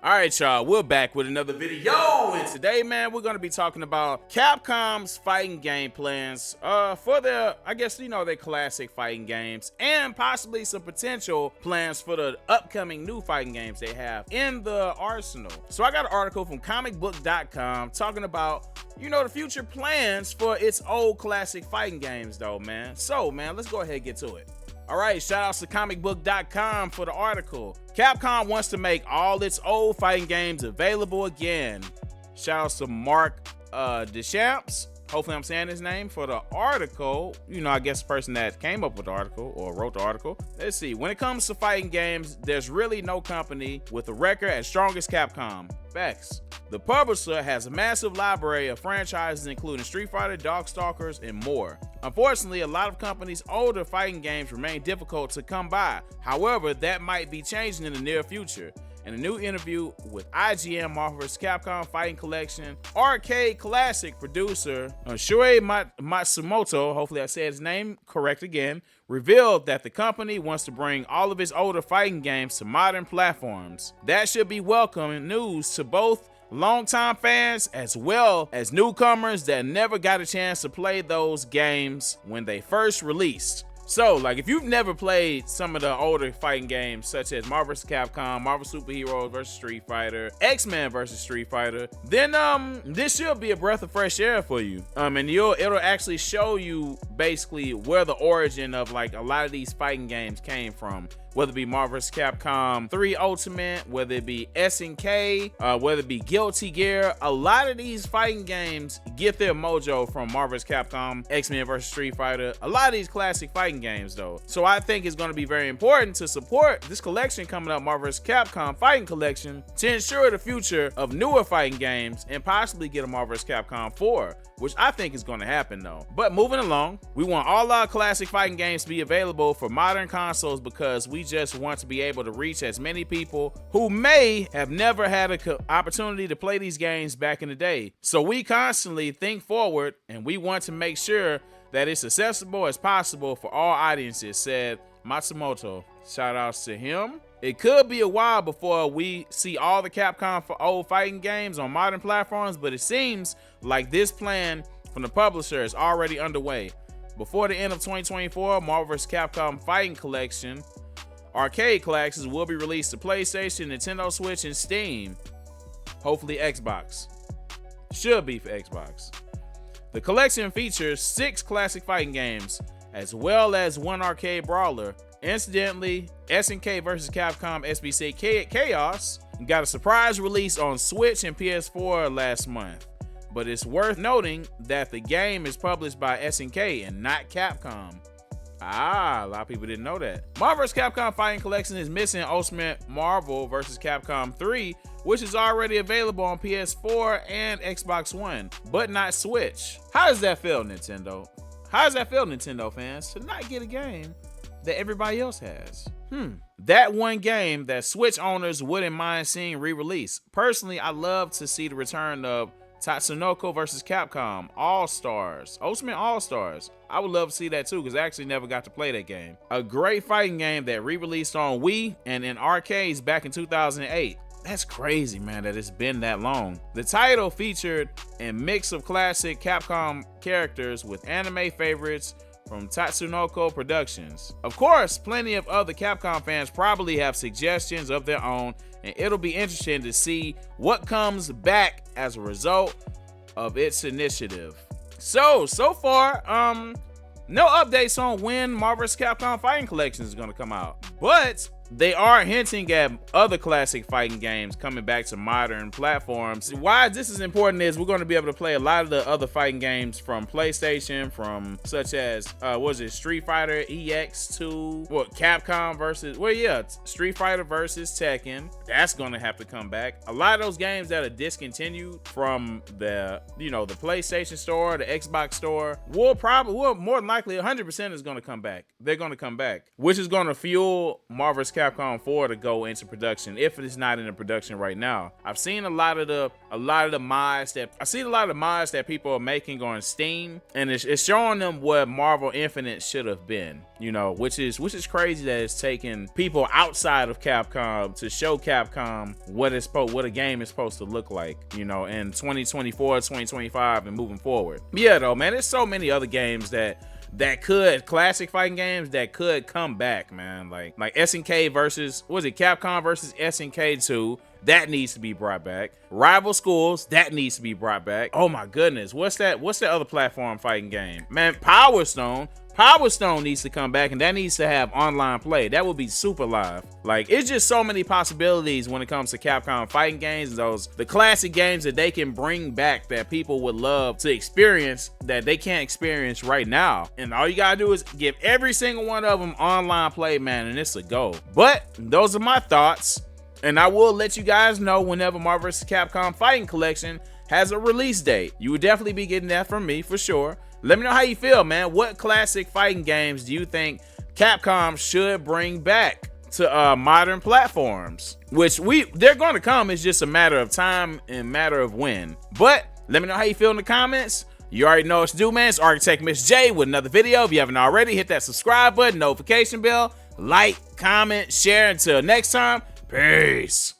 All right, y'all, we're back with another video, and today, man, we're going to be talking about Capcom's fighting game plans for their, I guess, their classic fighting games, and possibly some potential plans for the upcoming new fighting games they have in the arsenal. So I got an article from comicbook.com talking about, the future plans for its old classic fighting games, though, man. So, man, let's go ahead and get to it. All right, shout outs to comicbook.com for the article. Capcom wants to make all its old fighting games available again. Shout outs to Mark Deschamps, hopefully I'm saying his name, for the article. I guess the person that came up with the article or wrote the article. Let's see, when it comes to fighting games, there's really no company with a record as strong as Capcom. Facts. The publisher has a massive library of franchises including Street Fighter, Darkstalkers, and more. Unfortunately, a lot of companies' older fighting games remain difficult to come by. However, that might be changing in the near future. In a new interview with IGN, Marvel vs. Capcom Fighting Collection arcade classic producer Shuei Matsumoto, hopefully I said his name correct again, revealed that the company wants to bring all of its older fighting games to modern platforms. That should be welcome news to both longtime fans as well as newcomers that never got a chance to play those games when they first released. So, if you've never played some of the older fighting games, such as Marvel vs. Capcom, Marvel Superheroes vs. Street Fighter, X-Men vs. Street Fighter, then this should be a breath of fresh air for you. And it'll actually show you basically where the origin of a lot of these fighting games came from. Whether it be Marvel vs. Capcom 3 Ultimate, whether it be SNK, whether it be Guilty Gear, a lot of these fighting games get their mojo from Marvel vs. Capcom, X-Men vs. Street Fighter, a lot of these classic fighting games though. So I think it's going to be very important to support this collection coming up, Marvel vs. Capcom Fighting Collection, to ensure the future of newer fighting games and possibly get a Marvel vs. Capcom 4, which I think is going to happen though. But moving along, we want all our classic fighting games to be available for modern consoles because we just want to be able to reach as many people who may have never had an opportunity to play these games back in the day. So we constantly think forward and we want to make sure that it's accessible as possible for all audiences, said Matsumoto. Shout outs to him. It could be a while before we see all the Capcom for old fighting games on modern platforms, but it seems like this plan from the publisher is already underway. Before the end of 2024, Marvel vs. Capcom Fighting Collection arcade classics will be released to PlayStation, Nintendo Switch, and Steam. Hopefully Xbox. Should be for Xbox. The collection features 6 classic fighting games, as well as 1 arcade brawler. Incidentally, SNK vs. Capcom SBC Chaos got a surprise release on Switch and PS4 last month. But it's worth noting that the game is published by SNK and not Capcom. A lot of people didn't know that. Marvel vs. Capcom Fighting Collection is missing Ultimate Marvel vs. Capcom 3, which is already available on PS4 and Xbox One, but not Switch. How does that feel, Nintendo? How does that feel, Nintendo fans, to not get a game that everybody else has? That one game that Switch owners wouldn't mind seeing re-release. Personally, I love to see the return of Tatsunoko vs. Capcom All-Stars, Ultimate All-Stars. I would love to see that too, because I actually never got to play that game. A great fighting game that re-released on Wii and in arcades back in 2008. That's crazy, man, that it's been that long. The title featured a mix of classic Capcom characters with anime favorites from Tatsunoko Productions. Of course, plenty of other Capcom fans probably have suggestions of their own, and it'll be interesting to see what comes back as a result of its initiative. So far, no updates on when Marvel vs. Capcom Fighting Collection is going to come out, but they are hinting at other classic fighting games coming back to modern platforms. Why this is important is we're going to be able to play a lot of the other fighting games from PlayStation, from such as Street Fighter EX2, Capcom versus Street Fighter versus Tekken. That's going to have to come back. A lot of those games that are discontinued from the the PlayStation store, the Xbox store, will more than likely 100% is going to come back. They're going to come back, which is going to fuel Marvel vs. Capcom 4 to go into production if it is not in production right now? I've seen a lot of the mods that people are making on Steam, and it's showing them what Marvel Infinite should have been, you know, which is crazy that it's taking people outside of Capcom to show Capcom what a game is supposed to look like, you know, in 2024, 2025 and moving forward. Yeah, though, man, there's so many other games that could, classic fighting games that could come back, man. Like SNK versus, what was it, Capcom versus SNK 2, that needs to be brought back. Rival Schools, that needs to be brought back. Oh my goodness, what's that other platform fighting game, man? Power Stone needs to come back, and that needs to have online play. That would be super live. Like, it's just so many possibilities when it comes to Capcom fighting games, the classic games that they can bring back that people would love to experience that they can't experience right now. And all you gotta do is give every single one of them online play, man, and it's a go. But those are my thoughts, and I will let you guys know whenever Marvel vs. Capcom Fighting Collection has a release date. You would definitely be getting that from me for sure. Let me know how you feel, man. What classic fighting games do you think Capcom should bring back to modern platforms? Which they're going to come. It's just a matter of time and matter of when. But let me know how you feel in the comments. You already know what to do, man. It's Architect Miss J with another video. If you haven't already, hit that subscribe button, notification bell, like, comment, share. Until next time, peace.